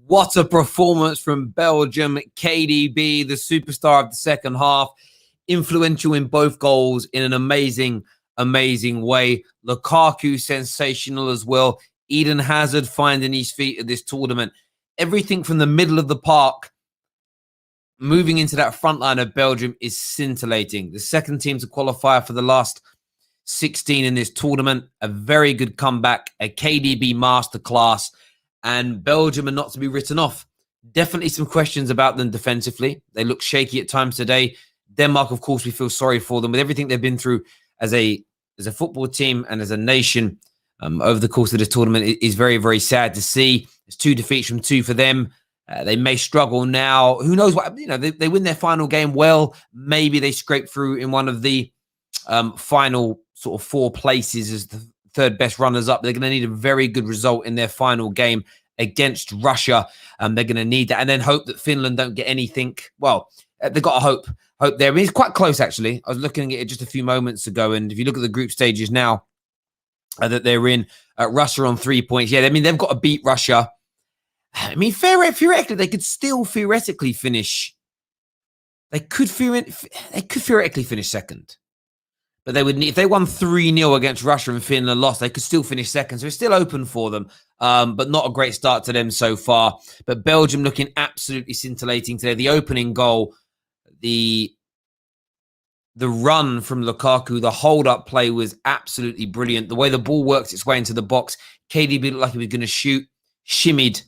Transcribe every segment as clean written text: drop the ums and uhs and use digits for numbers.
What a performance from Belgium. KDB, the superstar of the second half, influential in both goals in an amazing way. Lukaku, sensational as well. Eden Hazard finding his feet at this tournament. Everything from the middle of the park moving into that front line of Belgium is scintillating. The second team to qualify for the last 16 in this tournament. A very good comeback, a KDB masterclass, and Belgium are not to be written off. Definitely some questions about them defensively. They look shaky at times today. Denmark, of course, we feel sorry for them with everything they've been through as a football team and as a nation over the course of this tournament. It is very, very sad to see. It's 2 defeats from 2 for them. They may struggle now. Who knows what, they win their final game well. Maybe they scrape through in one of the final sort of 4 places as the third best runners up. They're going to need a very good result in their final game against Russia. They're going to need that, and then hope that Finland don't get anything. Well, they've got a hope there. I mean, it's quite close, actually. I was looking at it just a few moments ago, and if you look at the group stages now that they're in, Russia on 3 points. Yeah, I mean, they've got to beat Russia. I mean, theoretically, they could still theoretically finish. They could theoretically finish second. But they would need, if they won 3-0 against Russia and Finland lost, they could still finish second. So it's still open for them, but not a great start to them so far. But Belgium looking absolutely scintillating today. The opening goal, the run from Lukaku, the hold-up play was absolutely brilliant. The way the ball works its way into the box, KDB looked like he was going to shoot, shimmied,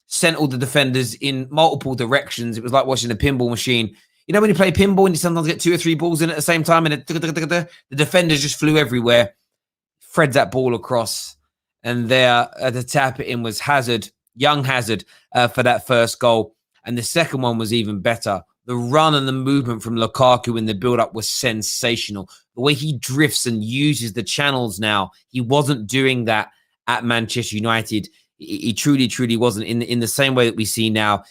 sent all the defenders in multiple directions. It was like watching a pinball machine. You know when you play pinball and you sometimes get 2 or 3 balls in at the same time and the defenders just flew everywhere. Thread that ball across, and there to tap it in was Hazard, young Hazard, for that first goal. And the second one was even better. The run and the movement from Lukaku in the build-up was sensational. The way he drifts and uses the channels now, he wasn't doing that at Manchester United. He truly, truly wasn't in the same way that we see now.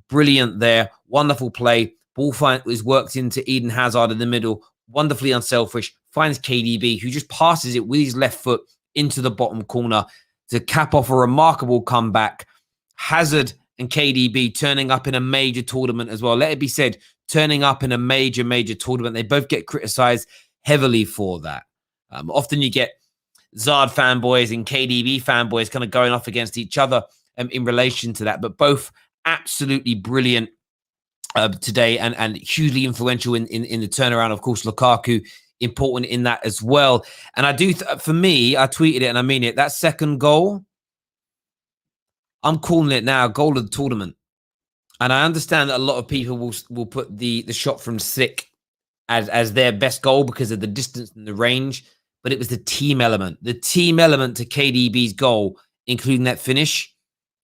Brilliant there. Wonderful play. Ball is worked into Eden Hazard in the middle. Wonderfully unselfish. Finds KDB, who just passes it with his left foot into the bottom corner to cap off a remarkable comeback. Hazard and KDB turning up in a major tournament as well. Let it be said, turning up in a major tournament. They both get criticised heavily for that. Often you get Zard fanboys and KDB fanboys kind of going off against each other in relation to that. But both absolutely brilliant today and hugely influential in the turnaround. Of course, Lukaku important in that as well. And I do, for me, I tweeted it and I mean it. That second goal, I'm calling it now goal of the tournament. And I understand that a lot of people will put the shot from Sick as their best goal because of the distance and the range. But it was the team element. The team element to KDB's goal, including that finish,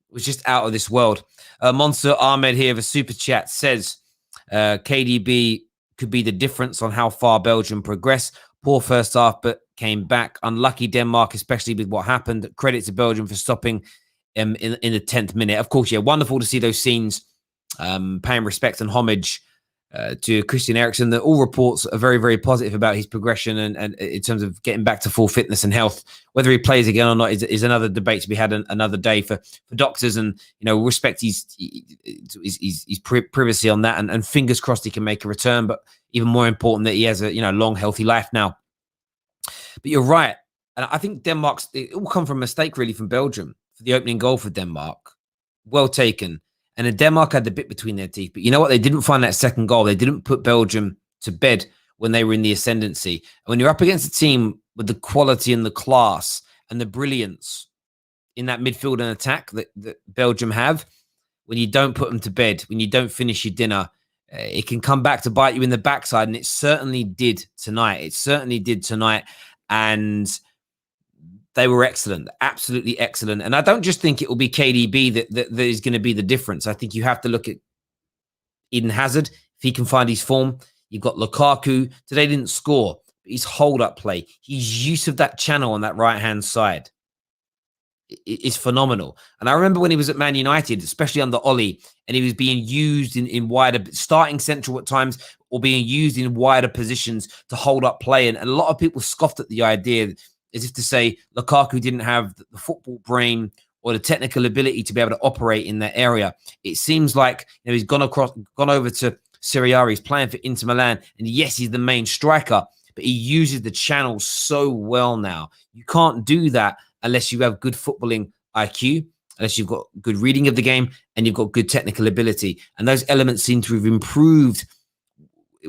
was just out of this world. Monster Ahmed here of a super chat says KDB could be the difference on how far Belgium progressed. Poor first half, but came back. Unlucky Denmark, especially with what happened. Credit to Belgium for stopping in the 10th minute. Of course, yeah, wonderful to see those scenes, paying respect and homage to Christian Eriksen. That all reports are very, very positive about his progression and in terms of getting back to full fitness and health. Whether he plays again or not is another debate to be had another day for doctors, and respect his privacy on that, and fingers crossed he can make a return. But even more important that he has a long, healthy life now. But you're right, and I think it all come from a mistake really from Belgium for the opening goal for Denmark. Well taken. And then Denmark had the bit between their teeth. But you know what? They didn't find that second goal. They didn't put Belgium to bed when they were in the ascendancy. And when you're up against a team with the quality and the class and the brilliance in that midfield and attack that Belgium have, when you don't put them to bed, when you don't finish your dinner, it can come back to bite you in the backside. And it certainly did tonight. And they were excellent, absolutely excellent. And I don't just think it will be KDB that is going to be the difference. I think you have to look at Eden Hazard. If he can find his form, you've got Lukaku. Today didn't score, but his hold-up play, his use of that channel on that right-hand side is phenomenal. And I remember when he was at Man United, especially under Oli, and he was being used in wider, starting central at times, or being used in wider positions to hold up play. And a lot of people scoffed at the idea, as if to say Lukaku didn't have the football brain or the technical ability to be able to operate in that area. It seems like he's gone over to Serie A. He's playing for Inter Milan, and yes, he's the main striker, but he uses the channels so well now. You can't do that unless you have good footballing IQ, unless you've got good reading of the game, and you've got good technical ability. And those elements seem to have improved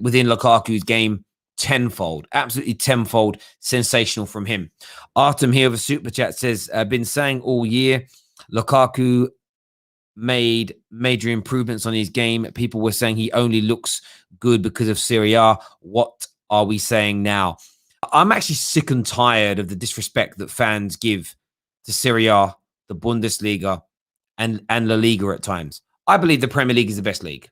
within Lukaku's game tenfold, absolutely tenfold. Sensational from him. Artem here with a super chat says, been saying all year, Lukaku made major improvements on his game. People were saying he only looks good because of Serie A. What are we saying now? I'm actually sick and tired of the disrespect that fans give to Serie A, the Bundesliga, and La Liga at times. I believe the Premier League is the best league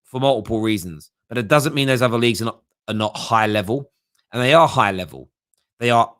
for multiple reasons, but it doesn't mean those other leagues are not high level, and they are high level. They are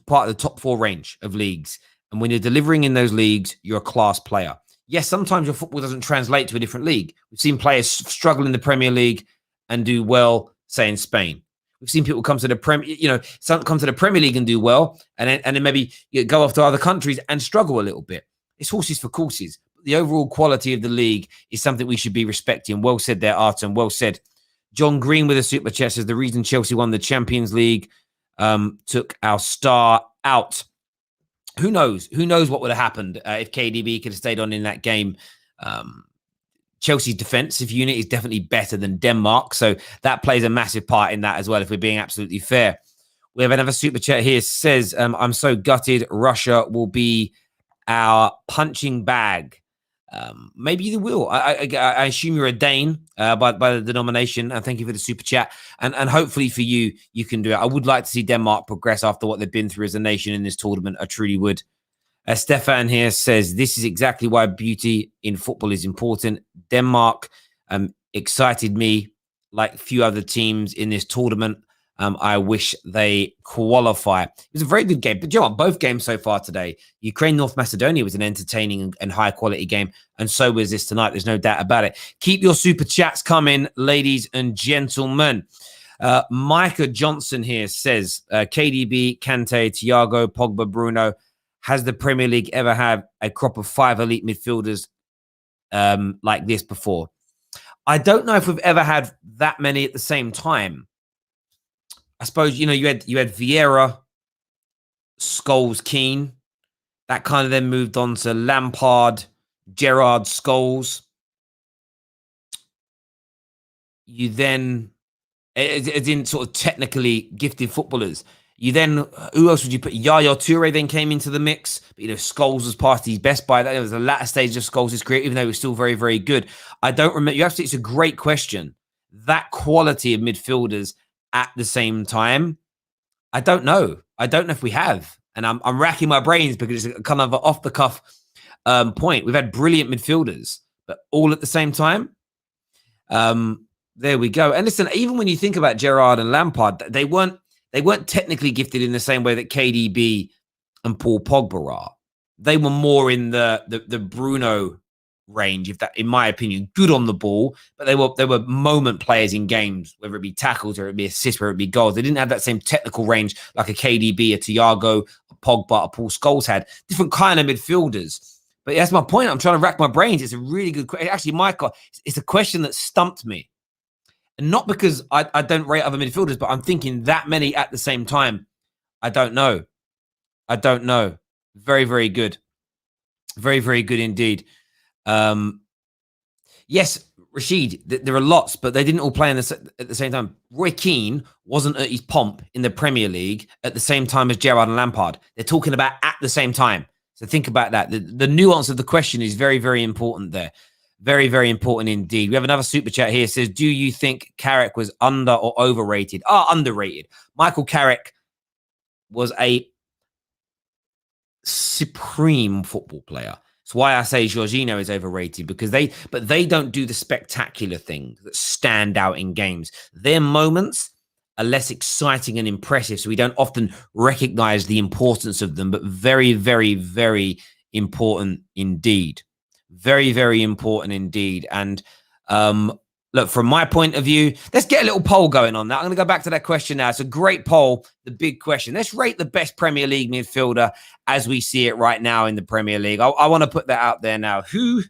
part of the top 4 range of leagues, and when you're delivering in those leagues, you're a class player. Yes, sometimes your football doesn't translate to a different league. We've seen players struggle in the Premier League and do well, say, in Spain. We've seen people come to the Premier League and do well, and then maybe go off to other countries and struggle a little bit. It's horses for courses. The overall quality of the league is something we should be respecting. Well said there, Artem. Well said. John Green with a super chat says the reason Chelsea won the Champions League took our star out. Who knows? Who knows what would have happened if KDB could have stayed on in that game? Chelsea's defensive unit is definitely better than Denmark, so that plays a massive part in that as well, if we're being absolutely fair. We have another super chat here. Says, I'm so gutted. Russia will be our punching bag. Maybe they will. I assume you're a Dane by the denomination, and thank you for the super chat. And hopefully for you, you can do it. I would like to see Denmark progress after what they've been through as a nation in this tournament. I truly would. Stefan here says, this is exactly why beauty in football is important. Denmark excited me like few other teams in this tournament. I wish they qualify. It was a very good game. But you know what? Both games so far today, Ukraine-North Macedonia was an entertaining and high-quality game, and so was this tonight. There's no doubt about it. Keep your super chats coming, ladies and gentlemen. Micah Johnson here says, KDB, Kante, Thiago, Pogba, Bruno. Has the Premier League ever had a crop of 5 elite midfielders like this before? I don't know if we've ever had that many at the same time. I suppose, you had Vieira, Scholes, Keane. That kind of then moved on to Lampard, Gerrard, Scholes. You then, as in sort of technically gifted footballers. You then, who else would you put? Yaya Toure then came into the mix. But, Scholes was past his best by that. It was the latter stage of Scholes' career, even though he was still very, very good. I don't remember. It's a great question. That quality of midfielders at the same time, I don't know. I don't know if we have. And I'm racking my brains because it's kind of an off-the-cuff point. We've had brilliant midfielders, but all at the same time. There we go. And listen, even when you think about Gerrard and Lampard, they weren't technically gifted in the same way that KDB and Paul Pogba are. They were more in the Bruno range, if that, in my opinion, good on the ball, but they were moment players in games, whether it be tackles or it be assists, whether it be goals. They didn't have that same technical range like a KDB, a Thiago, a Pogba, a Paul Scholes had. Different kind of midfielders. But that's my point. I'm trying to rack my brains. It's a really good question. Actually, Michael, it's a question that stumped me. And not because I don't rate other midfielders, but I'm thinking that many at the same time. I don't know. Very, very good. Very, very good indeed. Yes, Rashid, there are lots, but they didn't all play at the same time. Roy Keane wasn't at his pomp in the Premier League at the same time as Gerrard and Lampard. They're talking about at the same time. So think about that. The nuance of the question is very, very important there. Very, very important indeed. We have another super chat here. It says, do you think Carrick was under or overrated? Underrated. Michael Carrick was a supreme football player. That's why I say Jorginho is overrated, because they don't do the spectacular things that stand out in games. Their moments are less exciting and impressive, so we don't often recognize the importance of them, but very, very, very important indeed. Very, very important indeed. And Look, from my point of view, let's get a little poll going on that. I'm going to go back to that question now. It's a great poll, the big question. Let's rate the best Premier League midfielder as we see it right now in the Premier League. I want to put that out there now. Who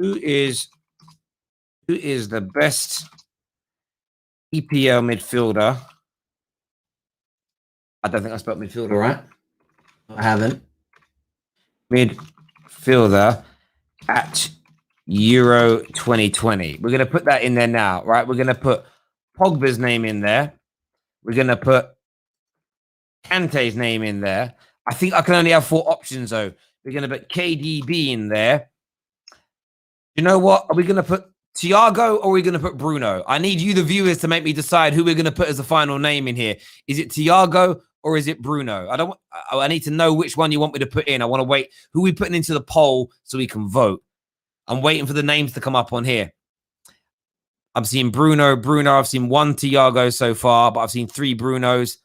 is the best EPL midfielder? I don't think I spelled midfielder right. I haven't. Midfielder at Euro 2020. We're going to put that in there now, right? We're going to put Pogba's name in there. We're going to put Kante's name in there. I think I can only have 4 options, though. We're going to put KDB in there. You know what? Are we going to put Thiago or are we going to put Bruno? I need you, the viewers, to make me decide who we're going to put as the final name in here. Is it Thiago or is it Bruno? I need to know which one you want me to put in. I want to wait. Who are we putting into the poll so we can vote? I'm waiting for the names to come up on here. I've seen Bruno. I've seen 1 Thiago so far, but I've seen 3 Brunos.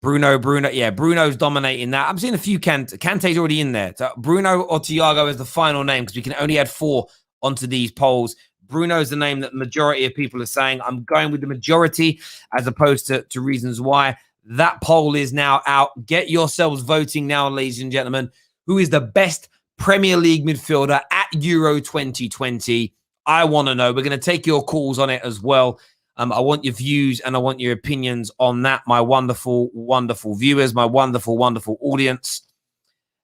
Bruno. Yeah, Bruno's dominating that. I'm seeing a few Kante's already in there. So Bruno or Thiago is the final name because we can only add 4 onto these polls. Bruno is the name that the majority of people are saying. I'm going with the majority as opposed to reasons why. That poll is now out. Get yourselves voting now, ladies and gentlemen. Who is the best Premier League midfielder at Euro 2020? I want to know. We're going to take your calls on it as well. I want your views and I want your opinions on that, my wonderful, wonderful viewers, my wonderful, wonderful audience.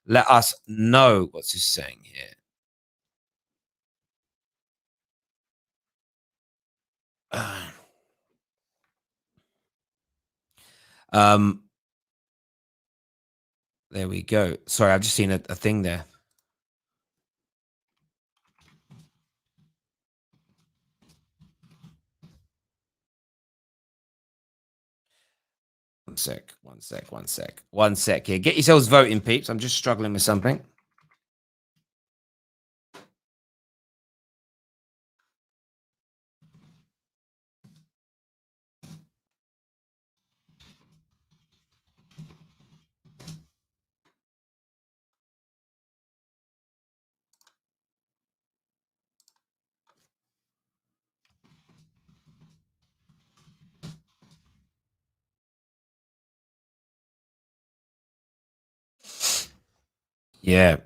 Let us know. What's this saying here? There we go. Sorry, I've just seen a thing there. One sec here. Get yourselves voting, peeps. I'm just struggling with something. Yeah.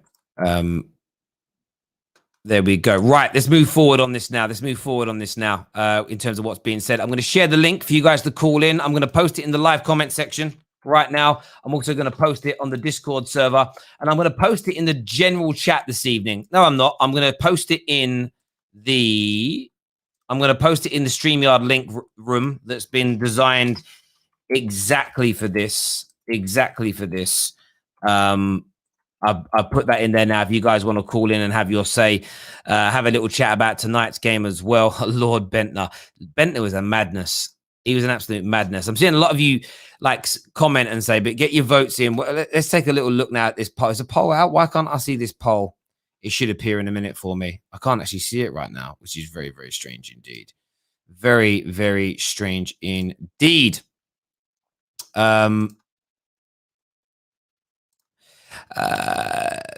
There we go. Right. Let's move forward on this now. In terms of what's being said. I'm going to share the link for you guys to call in. I'm going to post it in the live comment section right now. I'm also going to post it on the Discord server. And I'm going to post it in the general chat this evening. No, I'm not. I'm going to post it in the StreamYard link room that's been designed exactly for this. I put that in there now. If you guys want to call in and have your say, have a little chat about tonight's game as well. Lord Bentner was a madness. He was an absolute madness. I'm seeing a lot of you like comment and say, but get your votes in. Let's take a little look now at this poll. Is the poll out? Why can't I see this poll? It should appear in a minute for me. I can't actually see it right now, which is very, very strange indeed. Very, very strange indeed.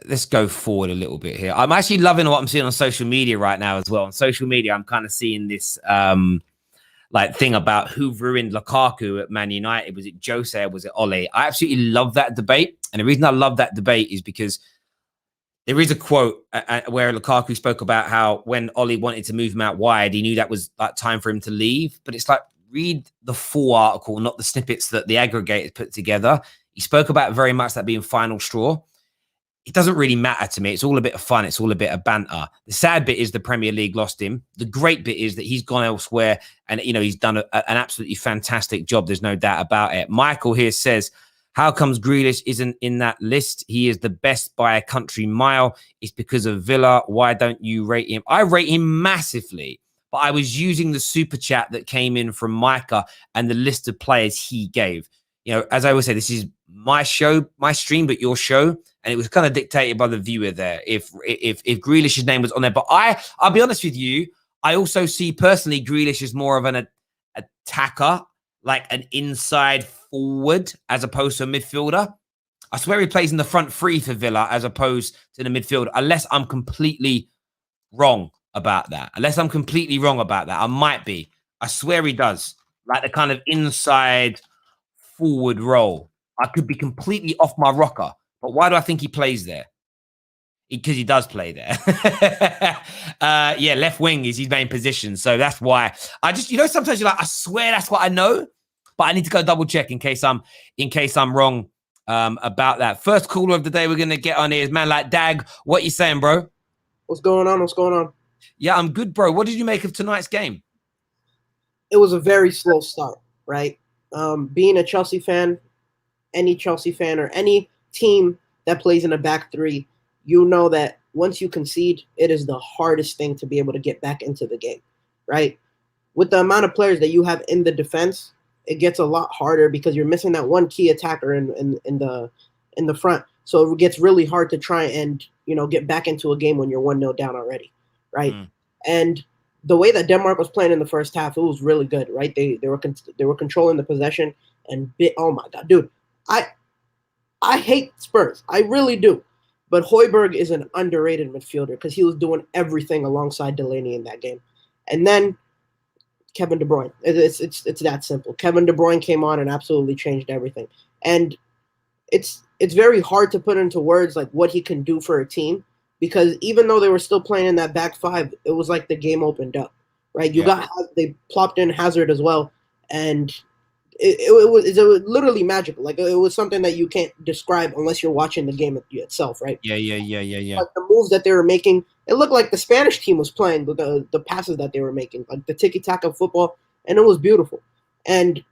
Let's go forward a little bit here. I'm actually loving what I'm seeing on social media right now as well. On social media, I'm kind of seeing this like thing about who ruined Lukaku at Man United. Was it Jose or was it Ole? I absolutely love that debate. And the reason I love that debate is because there is a quote where Lukaku spoke about how when Ole wanted to move him out wide, he knew that was like time for him to leave. But it's like, read the full article, not the snippets that the aggregators put together. He spoke about very much that being final straw. It doesn't really matter to me. It's all a bit of fun. It's all a bit of banter. The sad bit is the Premier League lost him. The great bit is that he's gone elsewhere and, you know, he's done an absolutely fantastic job. There's no doubt about it. Michael here says, how comes Grealish isn't in that list? He is the best by a country mile. It's because of Villa. Why don't you rate him? I rate him massively, but I was using the super chat that came in from Micah and the list of players he gave. You know, as I always say, this is my show, my stream, but your show. And it was kind of dictated by the viewer there. If Grealish's name was on there. But I'll be honest with you, I also see personally Grealish as more of an attacker, like an inside forward as opposed to a midfielder. I swear he plays in the front three for Villa as opposed to the midfield, unless I'm completely wrong. about that. Unless I'm completely wrong about that. I might be. I swear he does. Like the kind of inside forward role. I could be completely off my rocker. But why do I think he plays there? Because he does play there. Yeah, left wing is his main position. So that's why. I just, sometimes you're like, I swear that's what I know. But I need to go double check in case I'm wrong about that. First caller of the day we're gonna get on here is man like Dag. What you saying, bro? What's going on? What's going on? Yeah, I'm good, bro. What did you make of tonight's game? It was a very slow start, right? Being a Chelsea fan, any Chelsea fan or any team that plays in a back three, you know that once you concede, it is the hardest thing to be able to get back into the game, right? With the amount of players that you have in the defense, it gets a lot harder because you're missing that one key attacker in the front. So it gets really hard to try and get back into a game when you're 1-0 down already, right? And the way that Denmark was playing in the first half, it was really good, right? They were controlling the possession and oh my god, dude, I hate Spurs, I really do, but Højbjerg is an underrated midfielder because he was doing everything alongside Delaney in that game, and then Kevin De Bruyne. It's that simple. Kevin De Bruyne came on and absolutely changed everything. And it's very hard to put into words like what he can do for a team because even though they were still playing in that back five, it was like the game opened up, right? They plopped in Hazard as well, and it was literally magical. Like it was something that you can't describe unless you're watching the game itself, right? Yeah. Like the moves that they were making, it looked like the Spanish team was playing the passes that they were making, like the tiki-taka football, and it was beautiful. And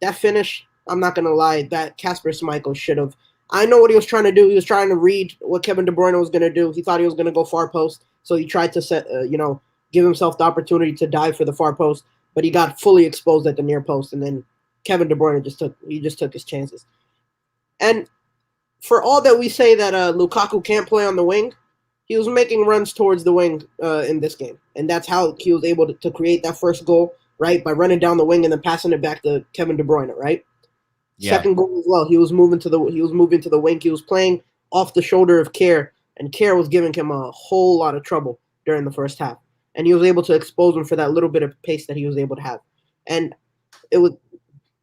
that finish, I'm not going to lie, that Kasper Schmeichel should have. I know what he was trying to do. He was trying to read what Kevin De Bruyne was going to do. He thought he was going to go far post, so he tried to give himself the opportunity to dive for the far post, but he got fully exposed at the near post, and then Kevin De Bruyne just took his chances. And for all that we say that Lukaku can't play on the wing, he was making runs towards the wing in this game, and that's how he was able to create that first goal, right? By running down the wing and then passing it back to Kevin De Bruyne, right? Yeah. Second goal as well. He was moving to the wing. He was playing off the shoulder of Kjær, and Kjær was giving him a whole lot of trouble during the first half, and he was able to expose him for that little bit of pace that he was able to have, and it was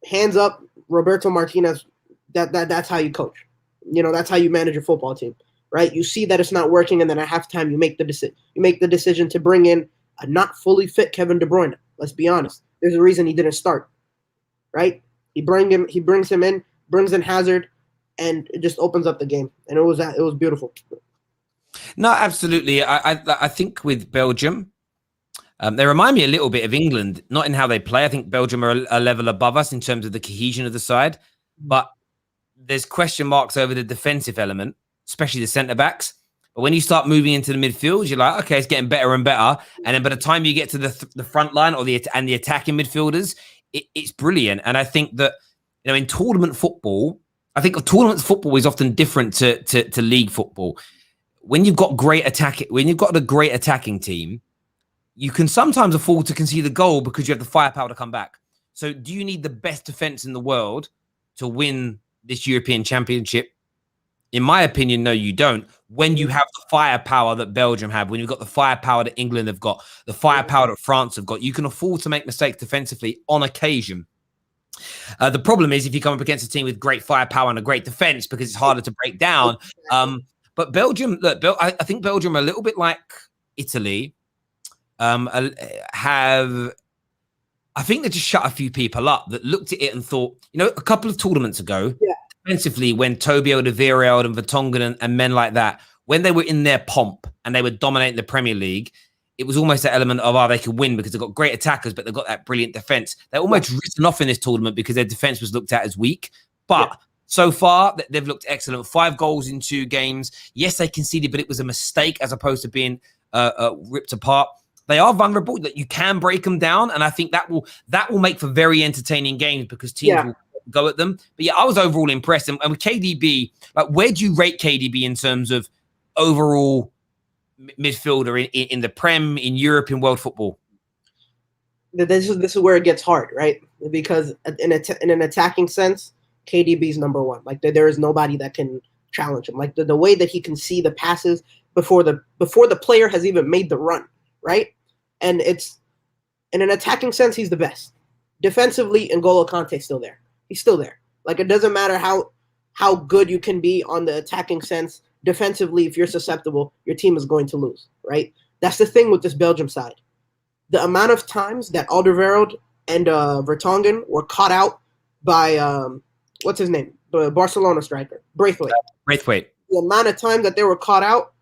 hands up, Roberto Martinez. That's how you coach. That's how you manage a football team, right? You see that it's not working, and then at halftime you make the decision to bring in a not fully fit Kevin De Bruyne. Let's be honest. There's a reason he didn't start, right? He brings him in, brings in Hazard, and it just opens up the game. And it was beautiful. No, absolutely. I think with Belgium, they remind me a little bit of England, not in how they play. I think Belgium are a level above us in terms of the cohesion of the side, but there's question marks over the defensive element, especially the centre-backs. But when you start moving into the midfield, you're like, okay, it's getting better and better. And then by the time you get to the front line or the attacking midfielders, it's brilliant. And I think that, in tournament football, tournament football is often different to league football. When you've got a great attacking team, you can sometimes afford to concede a goal because you have the firepower to come back. So do you need the best defense in the world to win this European Championship? In my opinion, no, you don't. When you have the firepower that Belgium have, when you've got the firepower that England have got, the firepower that France have got, you can afford to make mistakes defensively on occasion. The problem is if you come up against a team with great firepower and a great defense because it's harder to break down. But Belgium, look, I think Belgium are a little bit like Italy. I think they just shut a few people up that looked at it and thought, a couple of tournaments ago, defensively, when Toby Alderweireld and Vertonghen and men like that, when they were in their pomp and they were dominating the Premier League, it was almost that element of, they could win because they've got great attackers, but they've got that brilliant defense. They're almost written off in this tournament because their defense was looked at as weak. But so far, they've looked excellent. 5 goals in 2 games. Yes, they conceded, but it was a mistake as opposed to being ripped apart. They are vulnerable, that you can break them down, and I think that will make for very entertaining games because teams will go at them. But I was overall impressed. And with KDB, like, where do you rate KDB in terms of overall midfielder in the Prem, in Europe, in world football? This is where it gets hard, right? Because in an attacking sense, KDB is number 1. Like there is nobody that can challenge him. Like the way that he can see the passes before the player has even made the run. right? And it's in an attacking sense, he's the best. Defensively, N'Golo Kante's still there. He's still there. Like, it doesn't matter how good you can be on the attacking sense. Defensively, if you're susceptible, your team is going to lose, right? That's the thing with this Belgium side. The amount of times that Alderweireld and Vertonghen were caught out by what's his name, the Barcelona striker, Braithwaite. Braithwaite. The amount of time that they were caught out,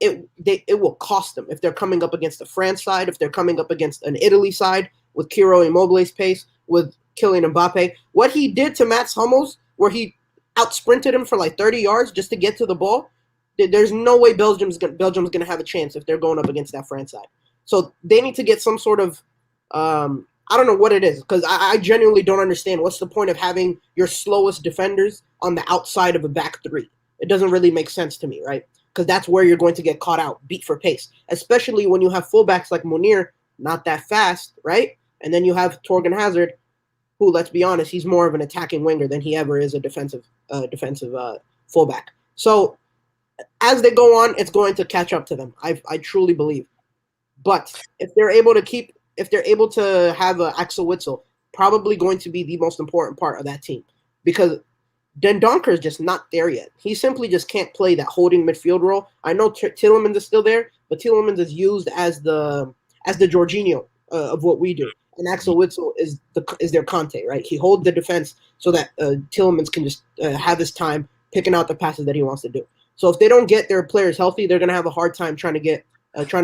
it will cost them if they're coming up against the France side, if they're coming up against an Italy side with Ciro Immobile's pace, with Kylian Mbappe. What he did to Mats Hummels, where he out-sprinted him for like 30 yards just to get to the ball, there's no way Belgium's going to have a chance if they're going up against that France side. So they need to get some sort of I don't know what it is, because I genuinely don't understand what's the point of having your slowest defenders on the outside of a back three. It doesn't really make sense to me, right? Because that's where you're going to get caught out, beat for pace, especially when you have fullbacks like Munir, not that fast, right? And then you have Torgan Hazard, who, let's be honest, he's more of an attacking winger than he ever is a defensive fullback. So as they go on, it's going to catch up to them. I truly believe. But if they're able to have Axel Witsel, probably going to be the most important part of that team, because Den Donker is just not there yet. He simply just can't play that holding midfield role. I know Tielemans is still there, but Tielemans is used as the Jorginho of what we do, and Axel Witsel is their Conte, right? He holds the defense so that Tielemans can just have his time picking out the passes that he wants to do. So if they don't get their players healthy, they're going to have a hard time trying to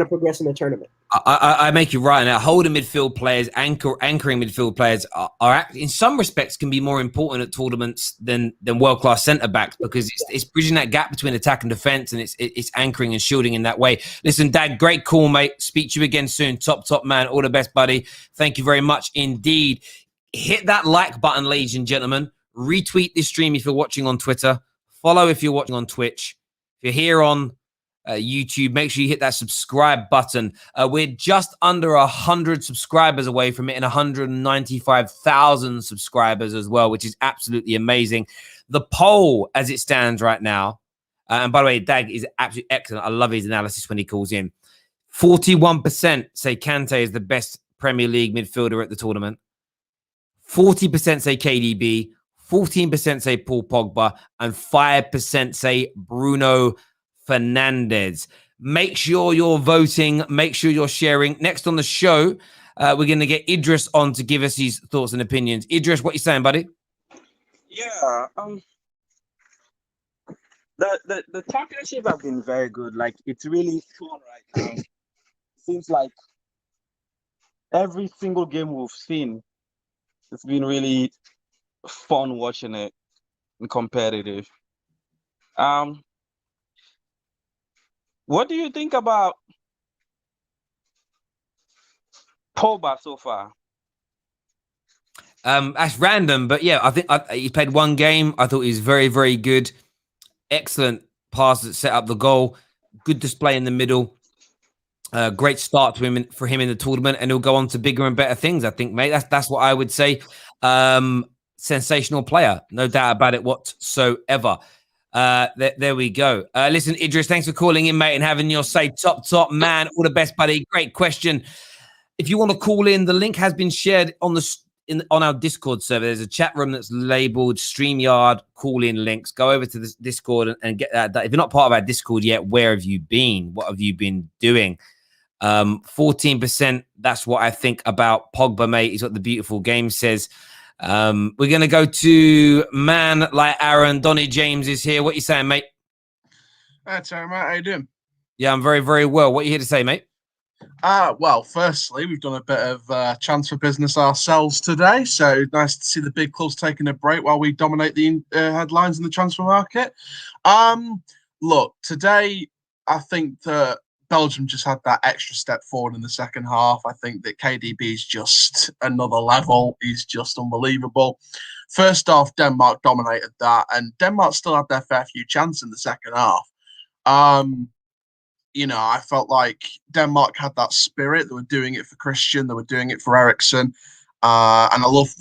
progress in the tournament. I make you right now. Holding midfield players, anchoring midfield players are in some respects can be more important at tournaments than world class centre backs, because it's bridging that gap between attack and defence, and it's anchoring and shielding in that way. Listen, Dad, great call, mate. Speak to you again soon. Top man. All the best, buddy. Thank you very much indeed. Hit that like button, ladies and gentlemen. Retweet this stream if you're watching on Twitter. Follow if you're watching on Twitch. If you're here on YouTube, make sure you hit that subscribe button. We're just under 100 subscribers away from hitting 195,000 subscribers as well, which is absolutely amazing. The poll as it stands right now, and by the way, Dag is absolutely excellent. I love his analysis when he calls in. 41% say Kante is the best Premier League midfielder at the tournament. 40% say KDB. 14% say Paul Pogba, and 5% say Bruno Fernandes. Make sure you're voting. Make sure you're sharing. Next on the show, we're going to get Idris on to give us his thoughts and opinions. Idris, what you saying, buddy? Yeah, the championship have been very good. Like, it's really fun right now. Seems like every single game we've seen, it's been really fun watching it and competitive. What do you think about Pogba so far? That's random, but yeah, I think he played one game. I thought he was very, very good. Excellent pass that set up the goal. Good display in the middle. Great start for him in the tournament, and he'll go on to bigger and better things, I think, mate. That's what I would say. Sensational player, no doubt about it whatsoever. There we go. Listen, Idris, thanks for calling in, mate, and having your say. Top man. All the best, buddy. Great question. If you want to call in, the link has been shared on our Discord server. There's a chat room that's labeled StreamYard call-in links. Go over to this Discord and get that. If you're not part of our Discord yet, where have you been? What have you been doing? 14%. That's what I think about Pogba, mate. Is what the beautiful game says. We're going to go to man like Aaron. Donny James is here. What are you saying, mate? That's all right, mate. How you doing? Yeah, I'm very, very well. What are you here to say, mate? Well, firstly, we've done a bit of transfer business ourselves today, so nice to see the big clubs taking a break while we dominate the headlines in the transfer market. Look, today, I think that Belgium just had that extra step forward in the second half. I think that KDB is just another level. He's just unbelievable. First off, Denmark dominated that, and Denmark still had their fair few chances in the second half. I felt like Denmark had that spirit. They were doing it for Christian. They were doing it for Eriksen. And I love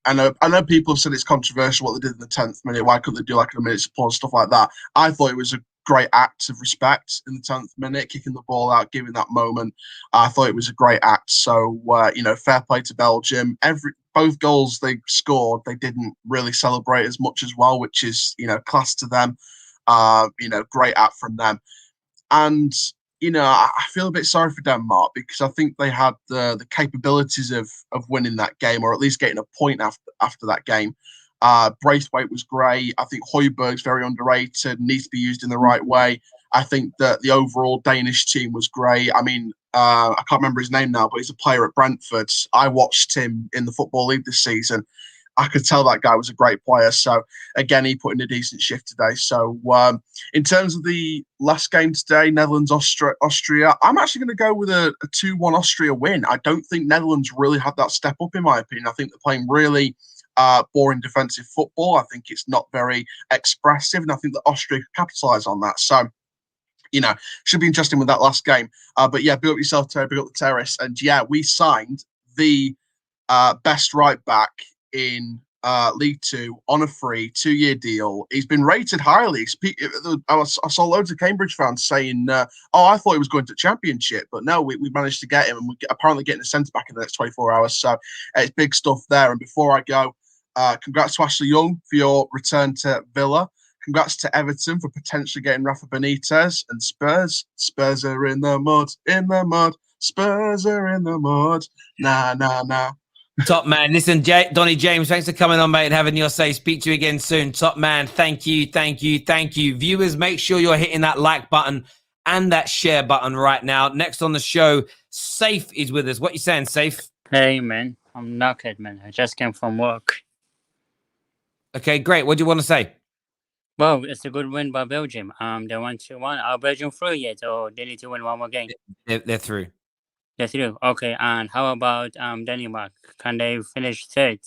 I know people have said it's controversial what they did in the 10th minute. Why couldn't they do like a minute's applause, stuff like that? I thought it was a great act of respect in the 10th minute, kicking the ball out, giving that moment. I thought it was a great act. So, fair play to Belgium. Both goals they scored, they didn't really celebrate as much as well, which is, class to them. Great act from them. And, I feel a bit sorry for Denmark because I think they had the capabilities of winning that game, or at least getting a point after that game. Braithwaite was great. I think Højbjerg's very underrated, needs to be used in the right way. I think that the overall Danish team was great. I mean, I can't remember his name now, but he's a player at Brentford. I watched him in the Football League this season. I could tell that guy was a great player. So, again, he put in a decent shift today. So, in terms of the last game today, Netherlands-Austria, I'm actually going to go with a 2-1 Austria win. I don't think Netherlands really had that step up, in my opinion. I think they're playing really boring defensive football. I think it's not very expressive, and I think that Austria could capitalise on that. So, should be interesting with that last game. But yeah, build up yourself, Terry, build up the terrace. And yeah, we signed the best right back in League Two on a free 2-year deal. He's been rated highly. I saw loads of Cambridge fans saying, I thought he was going to Championship, but no, we managed to get him, and we're apparently getting a centre back in the next 24 hours. So it's big stuff there. And before I go, congrats to Ashley Young for your return to Villa. Congrats to Everton for potentially getting Rafa Benitez, and Spurs. Spurs are in the mud, Spurs are in the mud. Nah. Top man. Listen, Donny James, thanks for coming on, mate, and having your say. Speak to you again soon. Top man. Thank you. Viewers, make sure you're hitting that like button and that share button right now. Next on the show, Safe is with us. What you saying, Safe? Hey, man. I'm knackered, man. I just came from work. Okay, great. What do you want to say? Well, it's a good win by Belgium. They won 2-1. Are Belgium through yet, or they need to win one more game? They're through. They're through. Okay, and how about Denmark? Can they finish third?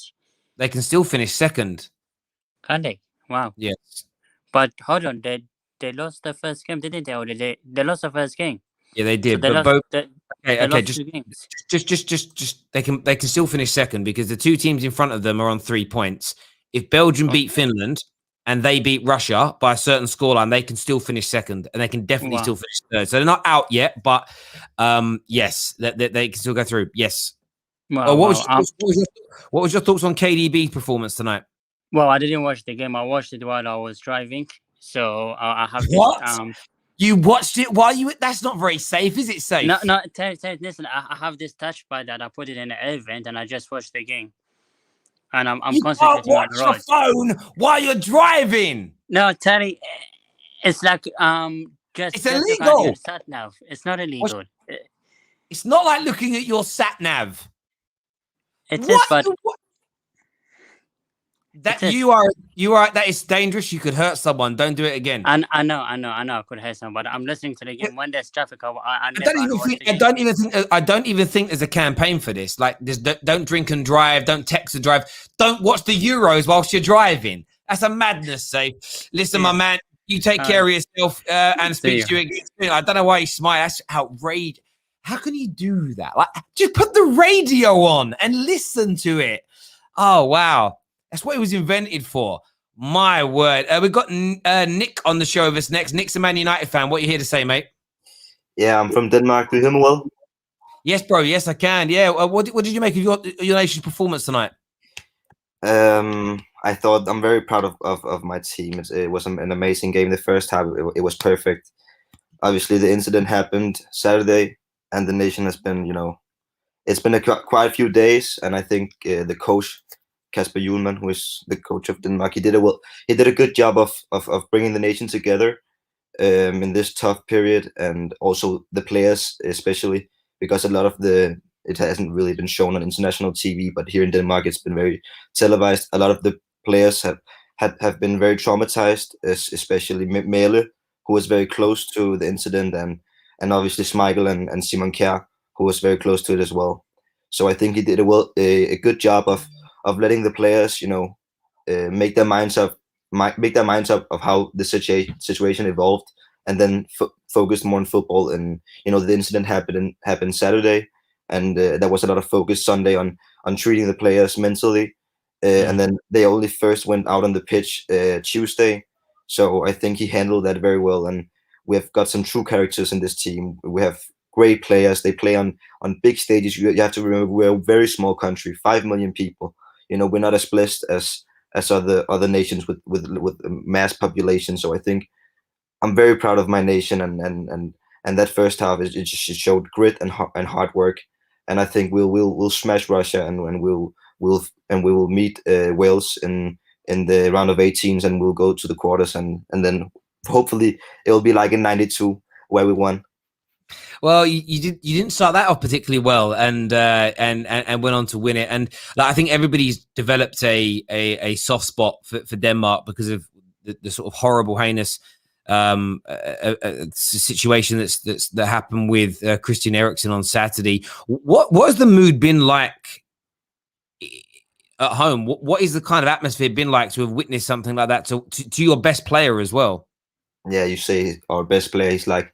They can still finish second. Can they? Wow. Yes. But hold on, they lost the first game, didn't they? Or they lost the first game? Yeah, they did. So they but lost, both. they lost Just 2 games. Just they can still finish second because the two teams in front of them are on 3 points. If Belgium beat Finland and they beat Russia by a certain scoreline, they can still finich second, and they can definitely still finish third. So they're not out yet, but yes, they can still go through. Yes. Well, what was your thoughts on KDB's performance tonight? Well, I didn't watch the game. I watched it while I was driving, so I have What? This, You watched it while you? That's not very safe, is it? Safe? No. Listen, I have this touchpad that I put it in an event, and I just watched the game. And I'm concentrating on the road. Watch your phone while you're driving. No, Terry, it's like It's illegal. Sat nav. It's not illegal. It's not like looking at your sat nav. It is, but you are. That is dangerous. You could hurt someone. Don't do it again. I know. I could hurt someone, but I'm listening to the game. When there's traffic, I don't even think there's a campaign for this. Like, don't drink and drive. Don't text and drive. Don't watch the Euros whilst you're driving. That's a madness. Say, listen, my man. You take care of yourself and speak to you again. I don't know why you smile. That's outrageous. How can you do that? Like, just put the radio on and listen to it. Oh, wow. That's what it was invented for. My word. We've got Nick on the show with us next. Nick's a Man United fan. What are you here to say, mate? Yeah, I'm from Denmark. Do you hear me well? Yes, bro. Yes, I can. Yeah. What did you make of your nation's performance tonight? I thought I'm very proud of my team. It was an amazing game. The first half, it was perfect. Obviously, the incident happened Saturday, and the nation has been, it's been quite a few days. And I think the coach, Kasper Hjulmand, who is the coach of Denmark, he did a good job of bringing the nation together in this tough period, and also the players, especially because a lot of it hasn't really been shown on international TV, but here in Denmark it's been very televised. A lot of the players have been very traumatized, especially Mæhle, who was very close to the incident, and obviously Schmeichel and Simon Kjær, who was very close to it as well. So I think he did a good job of letting the players, make their minds up of how the situation evolved, and then focus more on football. And the incident happened Saturday, and there was a lot of focus Sunday on treating the players mentally, and then they only first went out on the pitch Tuesday. So I think he handled that very well, and we've got some true characters in this team. We have great players. They play on big stages. You have to remember we're a very small country, 5 million people. You know, we're not as blessed as other nations with mass population. So I think I'm very proud of my nation, and that first half it just showed grit and hard work. And I think we'll smash Russia, and we will meet Wales in the round of 18s, and we'll go to the quarters, and then hopefully it'll be like in '92 where we won. Well, you didn't start that off particularly well, and went on to win it. And like, I think everybody's developed a soft spot for Denmark because of the sort of horrible, heinous situation that happened with Christian Eriksen on Saturday. What has the mood been like at home? What is the kind of atmosphere been like to have witnessed something like that to your best player as well? Yeah, you say our best player. He's like,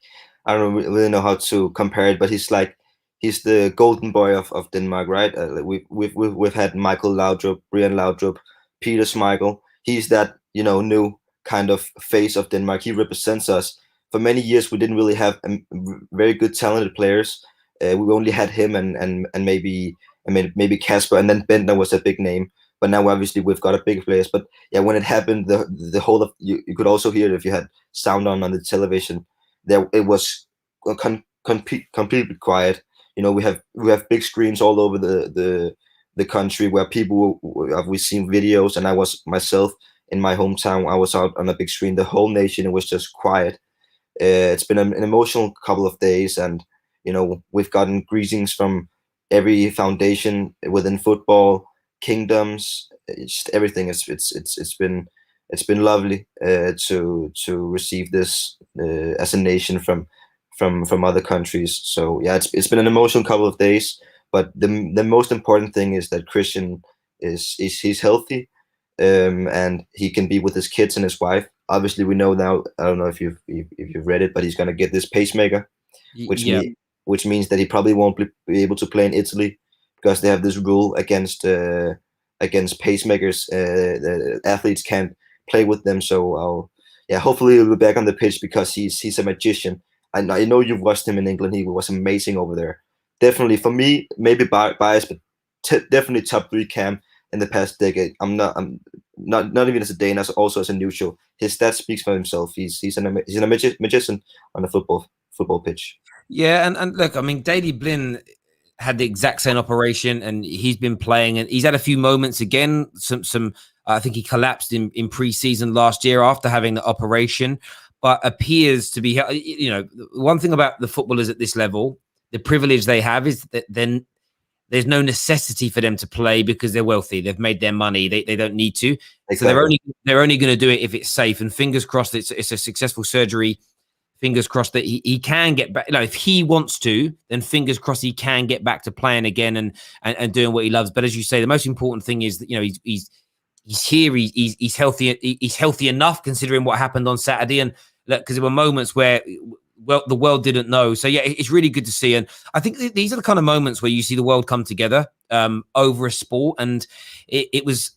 I don't really know how to compare it, but he's the golden boy of Denmark, right? We've had Michael Laudrup, Brian Laudrup, Peter Schmeichel. He's that, you know, new kind of face of Denmark. He represents us. For many years, we didn't really have very good talented players. We only had him and maybe Kasper, and then Bentner was a big name. But now obviously we've got a big players. But yeah, when it happened, the whole of you could also hear it if you had sound on the television. There it was completely quiet. You know, we have big screens all over the country where people we've seen videos, and I was myself in my hometown. I was out on a big screen. The whole nation, it was just quiet. It's been an emotional couple of days, and you know, we've gotten greetings from every foundation within football, kingdoms, just everything. It's been lovely to receive this as a nation from other countries. So yeah, it's been an emotional couple of days. But the most important thing is that Christian he's healthy, and he can be with his kids and his wife. Obviously, we know now. I don't know if you've read it, but he's gonna get this pacemaker, which means that he probably won't be able to play in Italy because they have this rule against pacemakers. The athletes can't play with them. So hopefully he'll be back on the pitch because he's a magician. I know you've watched him in England. He was amazing over there. Definitely for me, maybe biased, but definitely top 3 Cam in the past decade. I'm not even as a Dane, also as a neutral. His stats speaks for himself. He's a magician on the football pitch. Yeah, and look, I mean, Daley Blin had the exact same operation, and he's been playing, and he's had a few moments again. Some I think he collapsed in pre-season last year after having the operation, but appears to be, you know, one thing about the footballers at this level, the privilege they have is that then there's no necessity for them to play because they're wealthy. They've made their money. They don't need to. Exactly. So they're only going to do it if it's safe. And fingers crossed, it's a successful surgery. Fingers crossed that he can get back. You know, if he wants to, then fingers crossed he can get back to playing again and doing what he loves. But as you say, the most important thing is that, you know, he's here. He's healthy. He's healthy enough considering what happened on Saturday. And because there were moments where the world didn't know. So yeah, it's really good to see. And I think these are the kind of moments where you see the world come together over a sport. And it was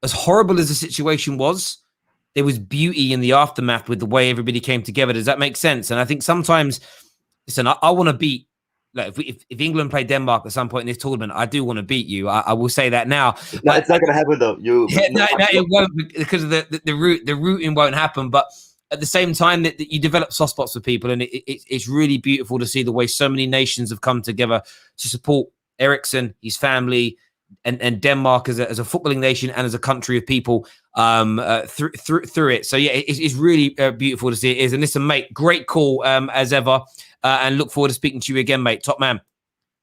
as horrible as the situation was. There was beauty in the aftermath with the way everybody came together. Does that make sense? And I think sometimes, listen, I want to beat, like if England play Denmark at some point in this tournament, I do want to beat you. I will say that now. It's not going to happen though. It won't, because of the rooting won't happen. But at the same time, that you develop soft spots for people, and it's really beautiful to see the way so many nations have come together to support Eriksen, his family, and Denmark as a footballing nation and as a country of people through it. So yeah, it's really beautiful to see it is. And listen, mate, great call as ever, and look forward to speaking to you again, mate. Top man.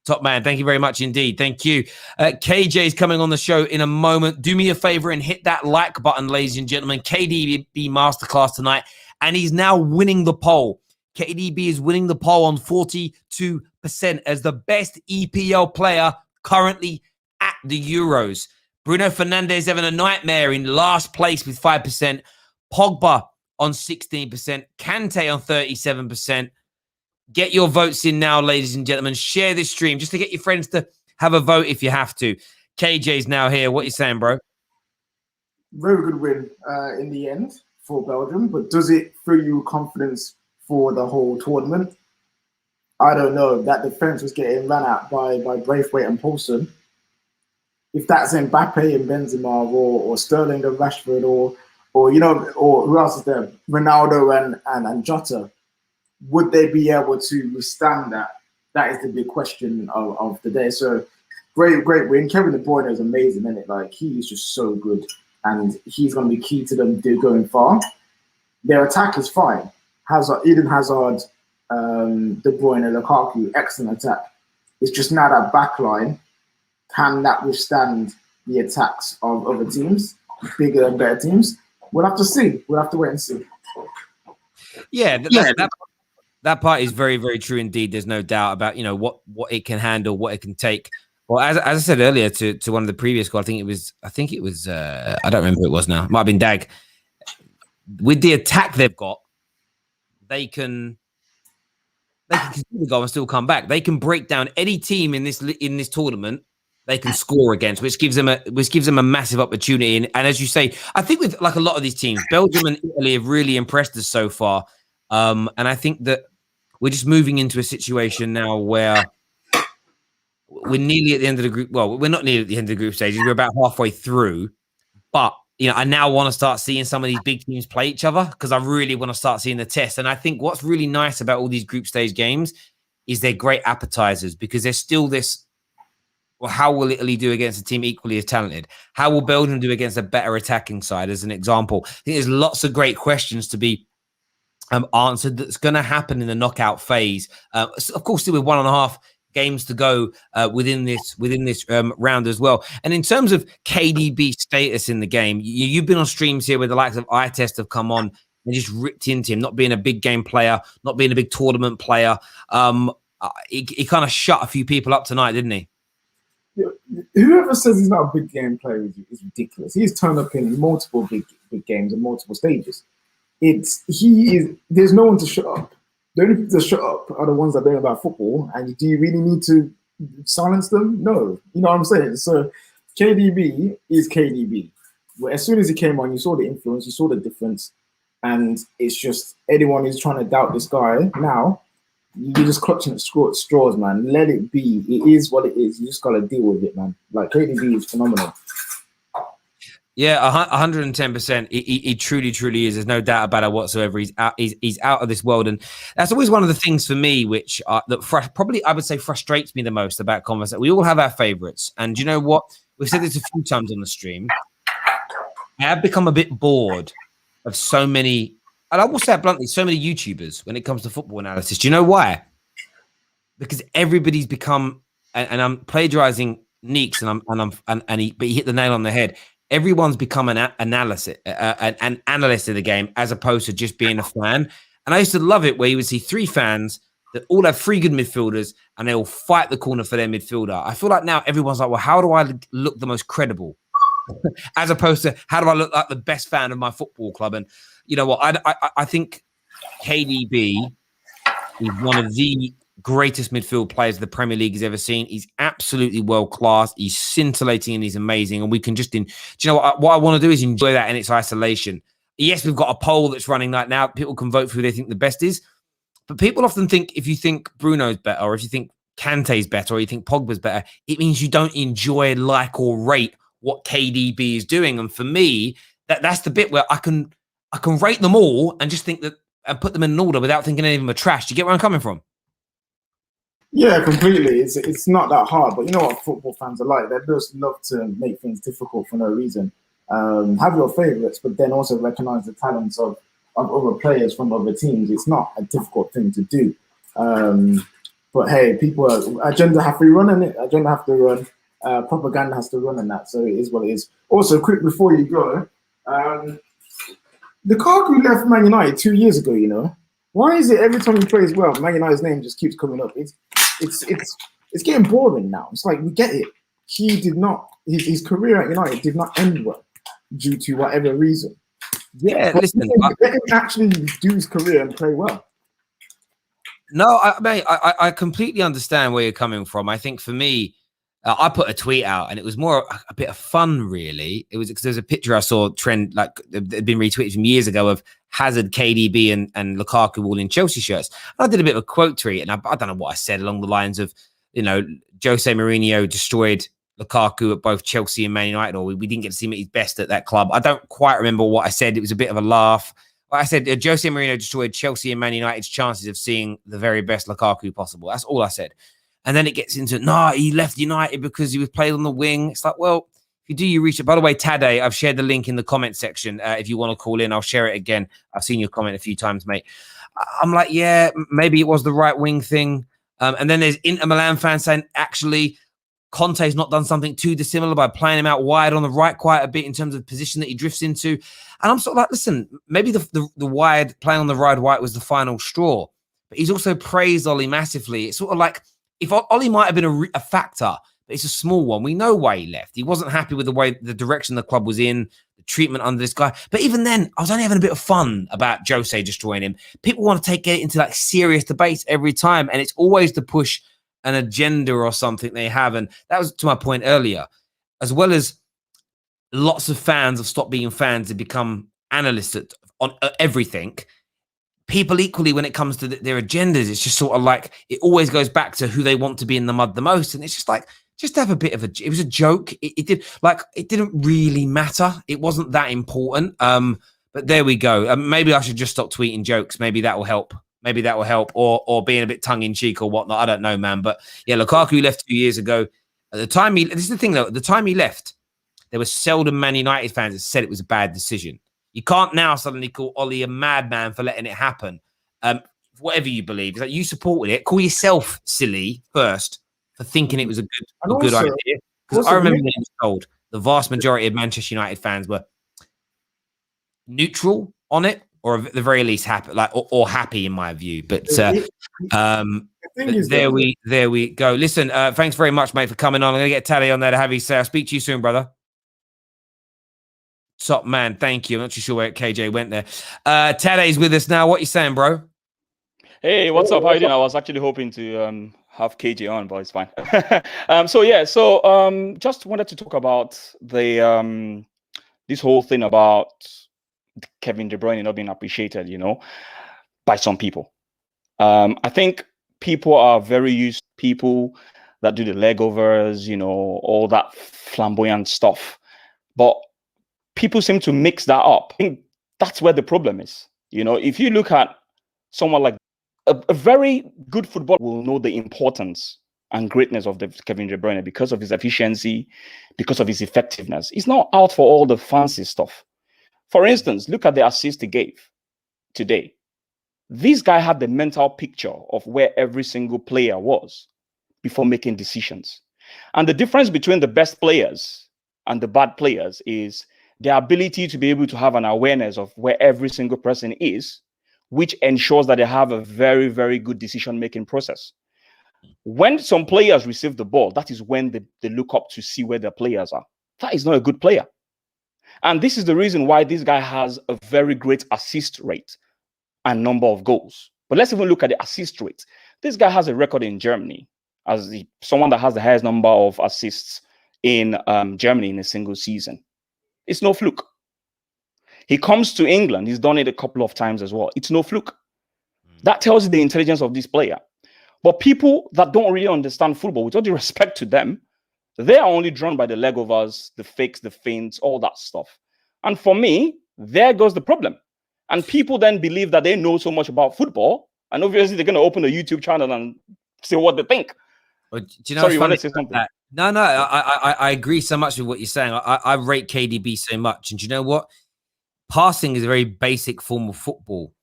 Thank you very much indeed. Thank you. KJ is coming on the show in a moment. Do me a favor and hit that like button, ladies and gentlemen. KDB Masterclass tonight, and he's now winning the poll. KDB is winning the poll on 42% as the best EPL player currently at the Euros. Bruno Fernandes having a nightmare in last place with 5%. Pogba on 16%. Kante on 37%. Get your votes in now, ladies and gentlemen. Share this stream just to get your friends to have a vote if you have to. KJ's now here. What are you saying, bro? Very good win in the end for Belgium, but does it fill you with confidence for the whole tournament? I don't know. That defense was getting ran at by Braithwaite and Paulson. If that's Mbappe and Benzema or Sterling and Rashford or who else is there? Ronaldo and Jota, would they be able to withstand that? That is the big question of the day. So great win. Kevin De Bruyne is amazing, isn't it? Like, he is just so good, and he's going to be key to them going far. Their attack is fine. Eden Hazard, De Bruyne, Lukaku, excellent attack. It's just now that back line, can that withstand the attacks of other teams, bigger and better teams? We'll have to see. We'll have to wait and see. Yeah, that part is very, very true indeed. There's no doubt about, what it can handle, what it can take. Well, as I said earlier to one of the previous calls, I think it was I don't remember who it was now. It might have been Dag. With the attack they've got, they can continue to go and still come back. They can break down any team in this tournament. They can score against, which gives them a massive opportunity. And as you say, I think with like a lot of these teams, Belgium and Italy have really impressed us so far. And I think that we're just moving into a situation now where we're nearly at the end of the group. Well, we're not nearly at the end of the group stages. We're about halfway through. But I now want to start seeing some of these big teams play each other, because I really want to start seeing the test. And I think what's really nice about all these group stage games is they're great appetizers, because there's still this. Well, how will Italy do against a team equally as talented? How will Belgium do against a better attacking side, as an example? I think there's lots of great questions to be answered that's going to happen in the knockout phase. Of course, still with 1.5 games to go within this round as well. And in terms of KDB status in the game, you've been on streams here where the likes of iTest have come on and just ripped into him, not being a big game player, not being a big tournament player. He kind of shut a few people up tonight, didn't he? Whoever says he's not a big game player is ridiculous. He's turned up in multiple big games and multiple stages. There's no one to shut up. The only people to shut up are the ones that know about football. And do you really need to silence them? No. You know what I'm saying? So KDB is KDB. Well, as soon as he came on, you saw the influence, you saw the difference. And it's just anyone who's trying to doubt this guy now, you're just clutching at straws, man. Let it be. It is what it is. You just got to deal with it, man. Like, KDB is phenomenal. Yeah, 110%. He truly, truly is. There's no doubt about it whatsoever. He's out of this world, and that's always one of the things for me, which probably I would say frustrates me the most about conversation. We all have our favorites, and you know what? We've said this a few times on the stream. I have become a bit bored of so many. And I will say it bluntly, so many YouTubers when it comes to football analysis. Do you know why? Because everybody's become, and I'm plagiarizing Neeks, but he hit the nail on the head. Everyone's become an analyst of the game, as opposed to just being a fan. And I used to love it where you would see 3 fans that all have 3 good midfielders, and they all fight the corner for their midfielder. I feel like now everyone's like, well, how do I look the most credible? As opposed to, how do I look like the best fan of my football club? And you know what? I think KDB is one of the greatest midfield players the Premier League has ever seen. He's absolutely world class. He's scintillating and he's amazing. And we can just, do you know what I want to do is enjoy that in its isolation. Yes, we've got a poll that's running right now. People can vote for who they think the best is. But people often think if you think Bruno's better, or if you think Kante's better, or you think Pogba's better, it means you don't enjoy, like, or rate what KDB is doing. And for me, that's the bit where I can rate them all and just think that and put them in an order without thinking any of them are trash. Do you get where I'm coming from? Yeah, completely. It's not that hard, but you know what football fans are like. They just love to make things difficult for no reason. Have your favourites, but then also recognise the talents of other players from other teams. It's not a difficult thing to do. But hey, agenda have to run in it. Agenda have to run. Propaganda has to run in that. So it is what it is. Also, quick before you go, Lukaku left Man United 2 years ago. You know, why is it every time he plays well, Man United's name just keeps coming up? It's getting boring now. It's like, we get it. He did not. His career at United did not end well due to whatever reason. Yeah, but listen, let him actually do his career and play well. No, I completely understand where you're coming from. I think for me, I put a tweet out, and it was more a bit of fun, really. It was because there's a picture I saw trend, like had been retweeted from years ago, of Hazard, KDB, and Lukaku all in Chelsea shirts. And I did a bit of a quote tweet, and I don't know what I said, along the lines of, Jose Mourinho destroyed Lukaku at both Chelsea and Man United, or we didn't get to see him at his best at that club. I don't quite remember what I said. It was a bit of a laugh. I said Jose Mourinho destroyed Chelsea and Man United's chances of seeing the very best Lukaku possible. That's all I said. And then it gets into, he left United because he was played on the wing. It's like, well, if you do your research. By the way, Tade, I've shared the link in the comment section. If you want to call in, I'll share it again. I've seen your comment a few times, mate. I'm like, yeah, maybe it was the right wing thing. And then there's Inter Milan fans saying, actually, Conte's not done something too dissimilar by playing him out wide on the right quite a bit in terms of position that he drifts into. And I'm sort of like, listen, maybe the wide, playing on the right was the final straw. But he's also praised Ollie massively. It's sort of like, if Ollie might have been a factor, but it's a small one. We know why he left. He wasn't happy with the direction the club was in, the treatment under this guy. But even then, I was only having a bit of fun about Jose destroying him. People want to take it into like serious debates every time, and it's always to push an agenda or something they have. And that was to my point earlier, as well as lots of fans have stopped being fans and become analysts on everything. People equally, when it comes to their agendas, it's just sort of like it always goes back to who they want to be in the mud the most. And it's just like, just have a bit of it was a joke. It didn't really matter. It wasn't that important. But there we go. Maybe I should just stop tweeting jokes. Maybe that will help. Or being a bit tongue in cheek or whatnot. I don't know, man. But yeah, Lukaku left 2 years ago. At the time this is the thing though, at the time he left, there were seldom Man United fans that said it was a bad decision. You can't now suddenly call Ollie a madman for letting it happen. Whatever you believe, it's like you supported it. Call yourself silly first for thinking it was a good idea. Because I remember when it was told, the vast majority of Manchester United fans were neutral on it, or at the very least happy, or happy in my view. But there we go. Listen, thanks very much, mate, for coming on. I'm gonna get Tally on there to have you say. I'll speak to you soon, brother. Top man, thank you. I'm not too sure where KJ went there. Tade's with us now. What you saying, bro? Hey, what's up? How you doing? I was actually hoping to have KJ on, but it's fine. Just wanted to talk about the this whole thing about Kevin De Bruyne not being appreciated, by some people. I think people are very used to people that do the leg overs, all that flamboyant stuff. But people seem to mix that up. I think that's where the problem is. If you look at someone like a very good footballer will know the importance and greatness of Kevin De Bruyne because of his efficiency, because of his effectiveness. He's not out for all the fancy stuff. For instance, look at the assist he gave today. This guy had the mental picture of where every single player was before making decisions. And the difference between the best players and the bad players is their ability to be able to have an awareness of where every single person is, which ensures that they have a very, very good decision-making process. When some players receive the ball, that is when they look up to see where their players are. That is not a good player. And this is the reason why this guy has a very great assist rate and number of goals. But let's even look at the assist rate. This guy has a record in Germany as someone that has the highest number of assists in Germany in a single season. It's no fluke. He comes to England. He's done it a couple of times as well. It's no fluke. That tells you the intelligence of this player. But people that don't really understand football, with all due respect to them, they are only drawn by the leg overs, the fakes, the feints, all that stuff. And for me, there goes the problem. And people then believe that they know so much about football, and obviously they're going to open a YouTube channel and say what they think. Well, do you know? Sorry, you want to say something? No, I agree so much with what you're saying. I rate KDB so much, and do you know what? Passing is a very basic form of football,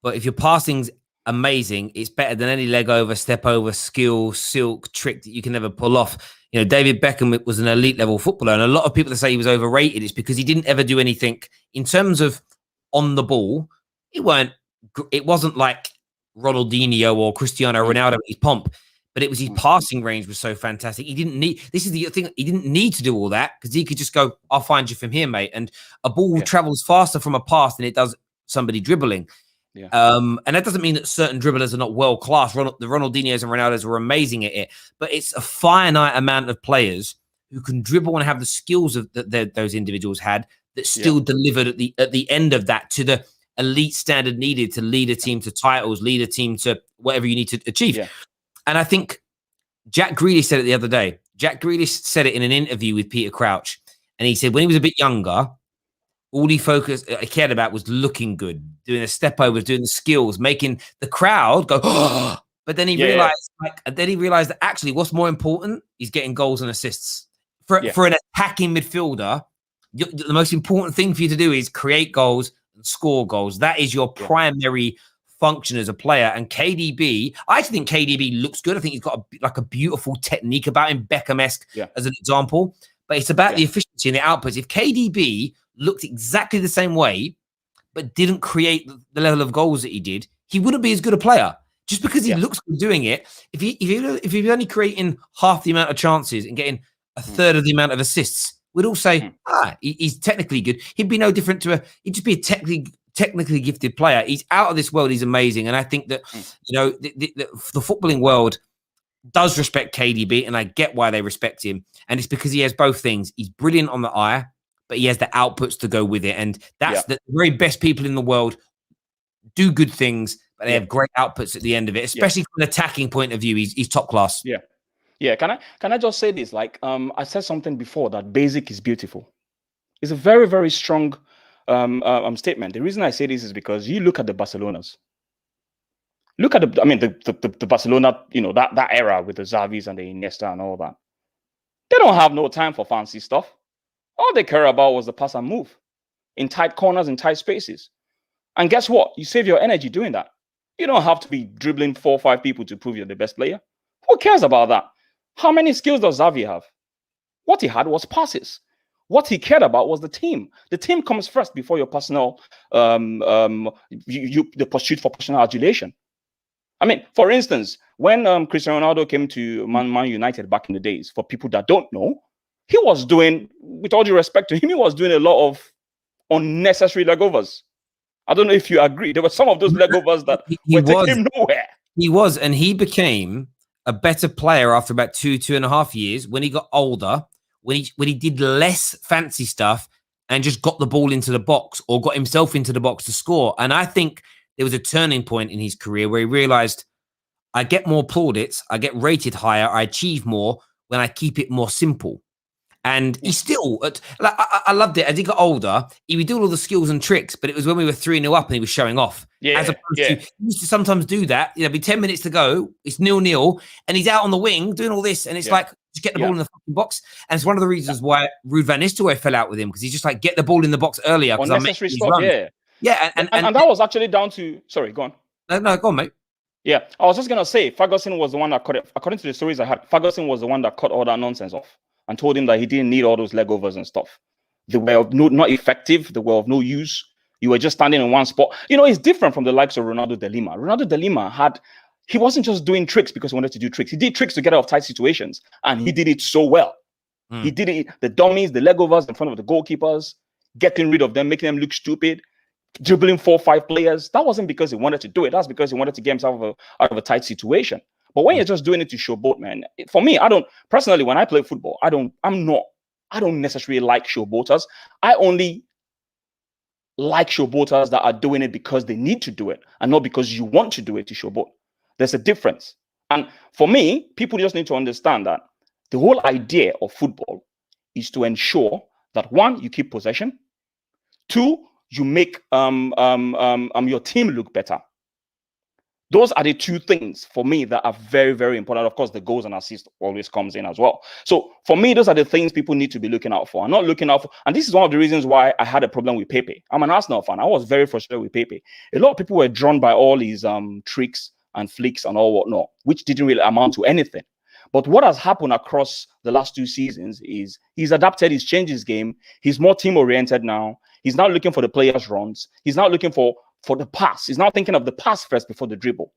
but if your passing's amazing, it's better than any leg over, step over, skill, silk, trick that you can never pull off. David Beckham was an elite level footballer, and a lot of people that say he was overrated is because he didn't ever do anything in terms of on the ball. It wasn't like Ronaldinho or Cristiano Ronaldo with his pomp, but it was his passing range was so fantastic. He didn't need, this is the thing, he didn't need to do all that because he could just go, I'll find you from here, mate. And a ball travels faster from a pass than it does somebody dribbling. Yeah. And that doesn't mean that certain dribblers are not world class. The Ronaldinhos and Ronaldos were amazing at it, but it's a finite amount of players who can dribble and have the skills that those individuals had that still delivered at the end of that to the elite standard needed to lead a team to titles, lead a team to whatever you need to achieve. Yeah. And I think Jack Grealish said it the other day. Jack Grealish said it in an interview with Peter Crouch, and he said when he was a bit younger, all he cared about was looking good, doing a step over, doing the skills, making the crowd go. Oh! But then he realized, that actually, what's more important is getting goals and assists. For an attacking midfielder, the most important thing for you to do is create goals and score goals. That is your primary function as a player. And KDB, I actually think KDB looks good. I think he's got a beautiful technique about him, Beckham-esque as an example. But it's about the efficiency and the outputs. If KDB looked exactly the same way, but didn't create the level of goals that he did, he wouldn't be as good a player. Just because he looks good doing it, if he's only creating half the amount of chances and getting a third of the amount of assists, we'd all say, he's technically good. He'd be no different he'd just be a technically gifted player. He's out of this world. He's amazing. And I think that, the footballing world does respect KDB, and I get why they respect him. And it's because he has both things. He's brilliant on the eye, but he has the outputs to go with it. And that's the very best people in the world do good things, but they have great outputs at the end of it, especially from an attacking point of view. He's top class. Yeah. Yeah. Can I just say this? Like, I said something before that basic is beautiful. It's a very, very strong statement. The reason I say this is because you look at the Barcelonas. Look at the Barcelona, that era with the Xavis and the Iniesta and all that. They don't have no time for fancy stuff. All they care about was the pass and move in tight corners, in tight spaces. And guess what? You save your energy doing that. You don't have to be dribbling 4 or 5 people to prove you're the best player. Who cares about that? How many skills does Xavi have? What he had was passes. What he cared about was the team. The team comes first before your personal, the pursuit for personal adulation. I mean, for instance, when Cristiano Ronaldo came to Man United back in the days, for people that don't know, he was doing, with all due respect to him, he was doing a lot of unnecessary legovers. I don't know if you agree. There were some of those legovers that were taking him nowhere. He was, and he became a better player after about 2.5 years when he got older, when he did less fancy stuff and just got the ball into the box or got himself into the box to score. And I think there was a turning point in his career where he realized, I get more plaudits, I get rated higher, I achieve more when I keep it more simple. And he still, I loved it. As he got older, he would do all the skills and tricks, but it was when we were 3-0 up and he was showing off. As opposed to, he used to sometimes do that. Be 10 minutes to go, it's 0-0, and he's out on the wing doing all this. And it's like, just get the ball in the fucking box. And it's one of the reasons why Ruud van Nistelrooy fell out with him, because he's just like, get the ball in the box earlier. Unnecessary stuff, and that was actually down to, sorry, go on. No, go on, mate. Yeah, I was just going to say, Ferguson was the one that cut it. According to the stories I had, Ferguson was the one that cut all that nonsense off and told him that he didn't need all those legovers and stuff. They were not effective. They were of no use. You were just standing in one spot. It's different from the likes of Ronaldo de Lima. Ronaldo de Lima he wasn't just doing tricks because he wanted to do tricks. He did tricks to get out of tight situations, and he did it so well. He did it, the dummies, the legovers in front of the goalkeepers, getting rid of them, making them look stupid, dribbling 4 or 5 players. That wasn't because he wanted to do it. That's because he wanted to get himself out of a tight situation. But when you're just doing it to showboat, man, for me, I don't personally, when I play football, I don't necessarily like showboaters. I only like showboaters that are doing it because they need to do it and not because you want to do it to showboat. There's a difference. And for me, people just need to understand that the whole idea of football is to ensure that 1, you keep possession, 2, you make your team look better. Those are the 2 things for me that are very, very important. Of course, the goals and assists always comes in as well. So for me, those are the things people need to be looking out for. I'm not looking out for, and this is one of the reasons why I had a problem with Pepe. I'm an Arsenal fan. I was very frustrated with Pepe. A lot of people were drawn by all his tricks and flicks and all whatnot, which didn't really amount to anything. But what has happened across the last 2 seasons is he's adapted, he's changed his game. He's more team-oriented now. He's not looking for the players' runs. He's not looking for the pass. He's not thinking of the pass first before the dribble.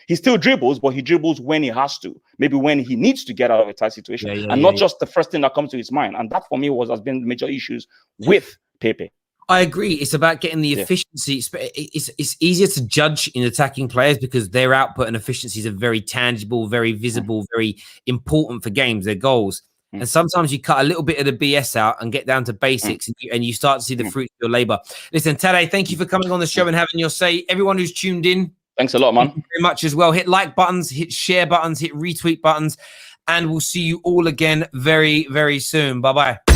He still dribbles, but he dribbles when he has to. Maybe when he needs to get out of a tight situation, not just the first thing that comes to his mind. And that for me has been major issues with Pepe. I agree. It's about getting the Yeah. efficiency. It's easier to judge in attacking players because their output and efficiencies are very tangible, very visible, very important for games, their goals. And sometimes you cut a little bit of the BS out and get down to basics, and you start to see the fruits of your labor. Listen, Tade, thank you for coming on the show and having your say. Everyone who's tuned in, Thanks a lot, man. thank you very much as well. Hit like buttons, hit share buttons, hit retweet buttons, and we'll see you all again very, very soon. Bye-bye.